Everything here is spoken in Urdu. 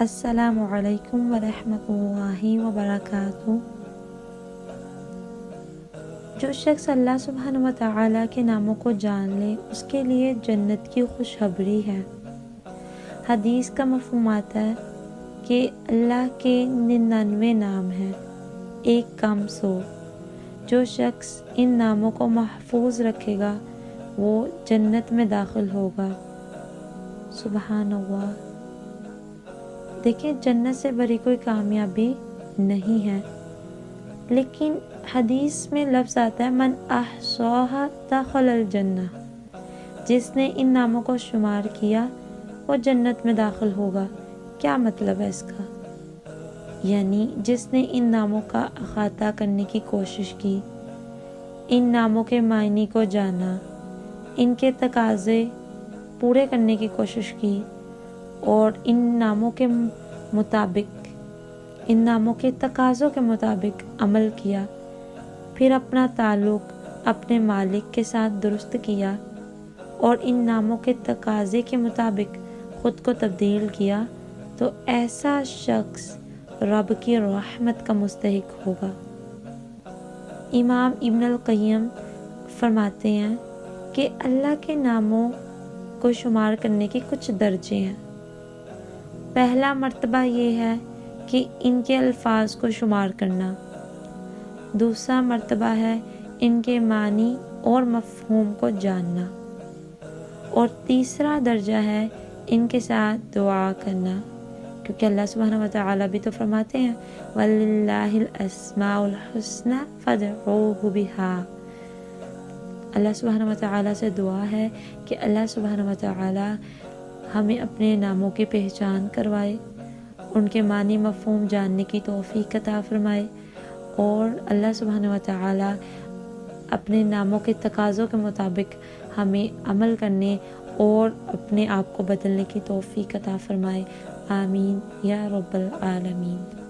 السلام علیکم ورحمۃ اللہ وبرکاتہ۔ جو شخص اللہ سبحانہ و تعالیٰ کے ناموں کو جان لے اس کے لیے جنت کی خوشخبری ہے۔ حدیث کا مفہوم آتا ہے کہ اللہ کے 99 نام ہیں، ایک کم 100۔ جو شخص ان ناموں کو محفوظ رکھے گا وہ جنت میں داخل ہوگا۔ سبحان اللہ۔ دیکھیں، جنت سے بڑی کوئی کامیابی نہیں ہے، لیکن حدیث میں لفظ آتا ہے من احصاها دخل الجنہ، جس نے ان ناموں کو شمار کیا وہ جنت میں داخل ہوگا۔ کیا مطلب ہے اس کا؟ یعنی جس نے ان ناموں کا احاطہ کرنے کی کوشش کی، ان ناموں کے معنی کو جانا، ان کے تقاضے پورے کرنے کی کوشش کی اور ان ناموں کے مطابق، ان ناموں کے تقاضوں کے مطابق عمل کیا، پھر اپنا تعلق اپنے مالک کے ساتھ درست کیا اور ان ناموں کے تقاضے کے مطابق خود کو تبدیل کیا، تو ایسا شخص رب کی رحمت کا مستحق ہوگا۔ امام ابن القیم فرماتے ہیں کہ اللہ کے ناموں کو شمار کرنے کے کچھ درجے ہیں۔ پہلا مرتبہ یہ ہے کہ ان کے الفاظ کو شمار کرنا، دوسرا مرتبہ ہے ان کے معنی اور مفہوم کو جاننا، اور تیسرا درجہ ہے ان کے ساتھ دعا کرنا، کیونکہ اللہ سبحانہ و تعالیٰ بھی تو فرماتے ہیں وَلِلَّهِ الْأَسْمَاءُ الْحُسْنَى فَادْعُوهُ بِهَا۔ اللہ سبحانہ و تعالیٰ سے دعا ہے کہ اللہ سبحانہ و تعالیٰ ہمیں اپنے ناموں کی پہچان کروائے، ان کے معنی مفہوم جاننے کی توفیق عطا فرمائے، اور اللہ سبحانہ و تعالیٰ اپنے ناموں کے تقاضوں کے مطابق ہمیں عمل کرنے اور اپنے آپ کو بدلنے کی توفیق عطا فرمائے۔ آمین یا رب العالمین۔